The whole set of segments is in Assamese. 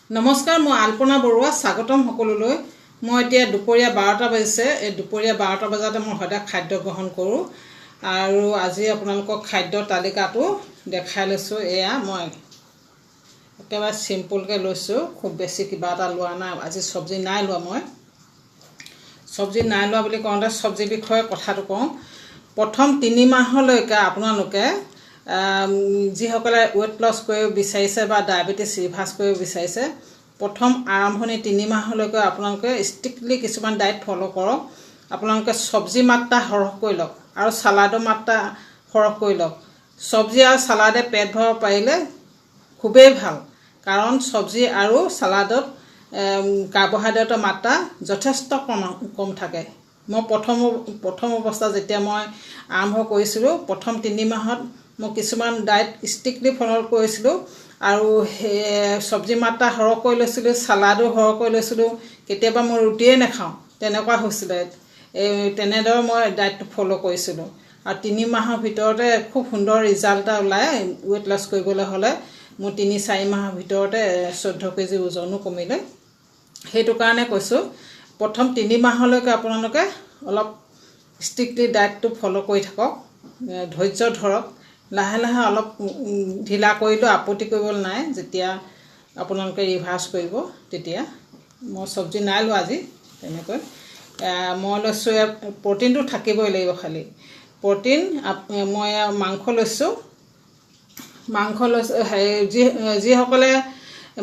নমস্কাৰ, মই আলপনা বৰুৱা স্বাগতম সকলোলৈ। মই এতিয়া দুপৰীয়া 12টা বাজিছে। এই দুপৰীয়া 12টা বজাতে মই সদায় খাদ্য গ্ৰহণ কৰোঁ আৰু আজি আপোনালোকক খাদ্যৰ তালিকাটো দেখাই লৈছোঁ। এয়া মই একেবাৰে চিম্পুলকৈ লৈছোঁ, খুব বেছি কিবা এটা লোৱা নাই। আজি চব্জি নাই লোৱা। মই চব্জি নাই লোৱা বুলি কওঁতে চব্জিৰ বিষয়ে কথাটো কওঁ। প্ৰথম 3 মাহলৈকে আপোনালোকে যিসকলে ৱেট লছ কৰিব বিচাৰিছে বা ডায়েবেটিছ ৰিভাৰ্ছ কৰিব বিচাৰিছে, প্ৰথম আৰম্ভণি 3 মাহলৈকে আপোনালোকে ষ্ট্ৰিক্টলি কিছুমান ডায়েট ফ'ল' কৰক। আপোনালোকে চব্জি মাত্ৰা সৰহ কৰি লওক আৰু চালাডৰ মাত্ৰা সৰহ কৰি লওক। চব্জি আৰু চালাডে পেট ভৰাব পাৰিলে খুবেই ভাল, কাৰণ চব্জি আৰু চালাডত কাৰ্বহাইড্ৰেটৰ মাত্ৰা যথেষ্ট কম থাকে। মই প্ৰথম অৱস্থাত যেতিয়া মই আৰম্ভ কৰিছিলোঁ, প্ৰথম 3 মাহত মই কিছুমান ডায়েট ষ্ট্ৰিক্টলি ফ'ল' কৰিছিলোঁ আৰু চব্জি মাত্ৰা সৰহ কৰি লৈছিলোঁ, চালাডো সৰহ কৰি লৈছিলোঁ। কেতিয়াবা মই ৰুটিয়ে নাখাওঁ, তেনেকুৱা হৈছিলে। তেনেদৰে মই ডায়েটটো ফ'ল' কৰিছিলোঁ আৰু 3 মাহৰ ভিতৰতে খুব সুন্দৰ ৰিজাল্ট এটা ওলায়। ৱেট লছ কৰিবলৈ হ'লে মোৰ 3-4 মাহৰ ভিতৰতে 14 কেজি ওজনো কমিলে। সেইটো কাৰণে কৈছোঁ, প্ৰথম 3 মাহলৈকে আপোনালোকে অলপ ষ্ট্ৰিক্টলি ডায়েটটো ফ'ল' কৰি থাকক, ধৈৰ্য ধৰক। লাহে লাহে অলপ ঢিলা কৰিলেও আপত্তি কৰিবলৈ নাই। যেতিয়া আপোনালোকে ৰিভাৰ্ছ কৰিব তেতিয়া। মই চব্জি নাই লোৱা আজি তেনেকৈ। মই লৈছোঁ, প্ৰ'টিনটো থাকিবই লাগিব। খালী প্ৰ'টিন মই মাংস লৈছোঁ। যিসকলে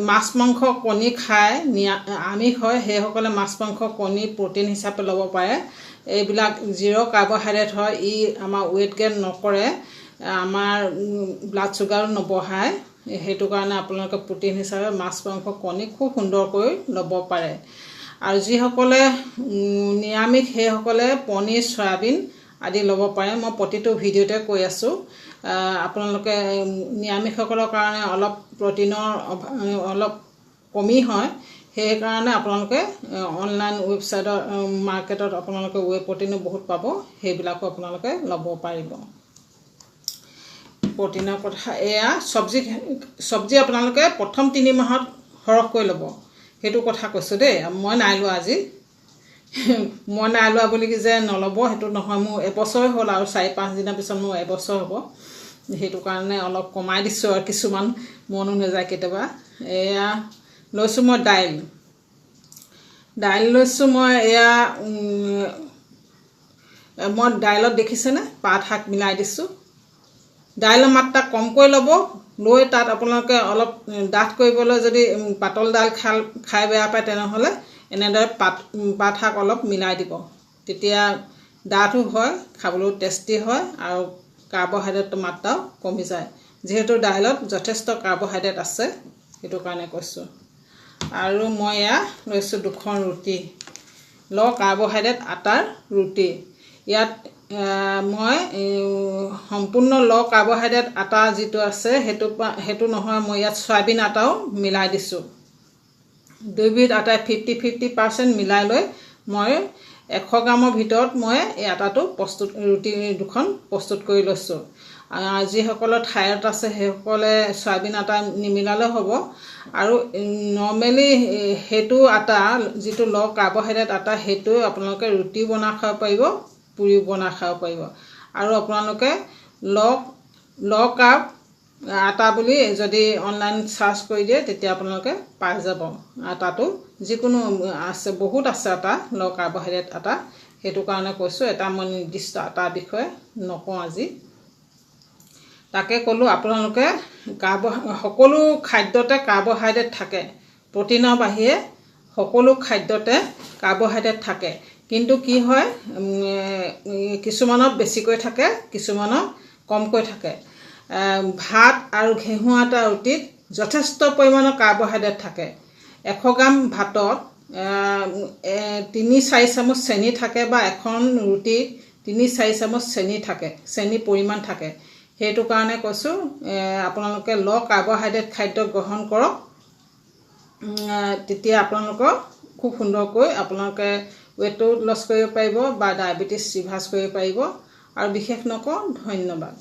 মাছ মাংস কণী খায়, আমিষ হয়, সেইসকলে মাছ মাংস কণী প্ৰ'টিন হিচাপে ল'ব পাৰে। এইবিলাক জিৰ' কাৰ্বহাইড্ৰেট হয়। ই আমাৰ ৱেট গেইন নকৰে, আমাৰ ব্লাড চুগাৰো নবঢ়ায়। সেইটো কাৰণে আপোনালোকে প্ৰ'টিন হিচাপে মাছ মাংস কণী খুব সুন্দৰকৈ ল'ব পাৰে। আৰু যিসকলে নিৰামিষ, সেইসকলে পনীৰ চয়াবিন আদি ল'ব পাৰে। মই প্ৰতিটো ভিডিঅ'তে কৈ আছোঁ। আপোনালোকে নিৰামিষসকলৰ কাৰণে অলপ প্ৰ'টিনৰ অলপ কমি হয়, সেইকাৰণে আপোনালোকে অনলাইন ৱেবছাইটৰ মাৰ্কেটত আপোনালোকে প্ৰ'টিনো বহুত পাব, সেইবিলাকো আপোনালোকে ল'ব পাৰিব। প্ৰ'টিনৰ কথা এয়া। চব্জি আপোনালোকে প্ৰথম 3 মাহত সৰহকৈ ল'ব, সেইটো কথা কৈছোঁ দেই। মই নাই লোৱা আজি। মই নাই লোৱা বুলি যে নল'ব সেইটো নহয়। মোৰ এবছৰে হ'ল আৰু 4-5 দিনৰ পিছত মোৰ এবছৰ হ'ব। সেইটো কাৰণে অলপ কমাই দিছোঁ আৰু কিছুমান মনো নাযায় কেতিয়াবা। এয়া লৈছোঁ মই দাইল লৈছোঁ মই। এয়া মই দাইলত দেখিছেনে পাত শাক মিলাই দিছোঁ। দাইলৰ মাত্ৰা কমকৈ ল'ব, লৈ তাত আপোনালোকে অলপ ডাঠ কৰিবলৈ যদি পাতল দাইল খাই বেয়া পায়, তেনেহ'লে এনেদৰে পাত শাক অলপ মিলাই দিব। তেতিয়া ডাঠো হয়, খাবলৈও টেষ্টি হয় আৰু কাৰ্বহাইড্ৰেটৰ মাত্ৰাও কমি যায়। যিহেতু দাইলত যথেষ্ট কাৰ্বহাইড্ৰেট আছে, সেইটো কাৰণে কৈছোঁ। আৰু মই এয়া লৈছোঁ 2খন ৰুটি, ল' কাৰ্বহাইড্ৰেট আটাৰ ৰুটি। ইয়াত মই সম্পূৰ্ণ ল' কাৰ্বহাইড্ৰেট আটা যিটো আছে সেইটো নহয়, মই ইয়াত চয়াবিন আটাও মিলাই দিছোঁ। দুয়োবিধ আটাই 50-50% মিলাই লৈ মই 100 গ্ৰামৰ ভিতৰত মই এই আটাটো ৰুটি 2খন প্ৰস্তুত কৰি লৈছোঁ। যিসকলৰ থাইৰয়ড আছে সেইসকলে চয়াবিন আটা নিমিলালেও হ'ব। আৰু নৰ্মেলি সেইটো আটা যিটো ল' কাৰ্বহাইড্ৰেট আটা, সেইটো আপোনালোকে ৰুটিও বনাই খাব পাৰিব, পুৰিও বনাই খাব পাৰিব। আৰু আপোনালোকে ল' কাৰ্ব আটা বুলি যদি অনলাইন চাৰ্চ কৰি দিয়ে, তেতিয়া আপোনালোকে পাই যাব আটাটো। যিকোনো আছে, বহুত আছে আটা, ল' কাৰ্বহাইড্ৰেট আটা। সেইটো কাৰণে কৈছোঁ। এটা মই নিৰ্দিষ্ট আটাৰ বিষয়ে নকওঁ আজি, তাকে ক'লোঁ। আপোনালোকে সকলো খাদ্যতে কাৰ্বহাইড্ৰেট থাকে। প্ৰ'টিনৰ বাহিৰে সকলো খাদ্যতে কাৰ্বহাইড্ৰেট থাকে। কিন্তু কি হয়, কিছুমানত বেছিকৈ থাকে, কিছুমানত কমকৈ থাকে। ভাত আৰু ঘেঁহু আটা ৰুটিত যথেষ্ট পৰিমাণৰ কাৰ্বহাইড্ৰেট থাকে। 100 গ্ৰাম ভাতত 3-4 চামুচ চেনি থাকে, বা এখন ৰুটিত 3-4 চামুচ চেনি থাকে, চেনি পৰিমাণ থাকে। সেইটো কাৰণে কৈছোঁ, আপোনালোকে ল' কাৰ্বহাইড্ৰেট খাদ্য গ্ৰহণ কৰক। তেতিয়া আপোনালোকৰ খুব সুন্দৰকৈ আপোনালোকে ৱেটো লছ কৰিব পাৰিব বা ডায়েবেটিছ ৰিভাৰ্ছ কৰিব পাৰিব। আৰু বিশেষ নকওঁ, ধন্যবাদ।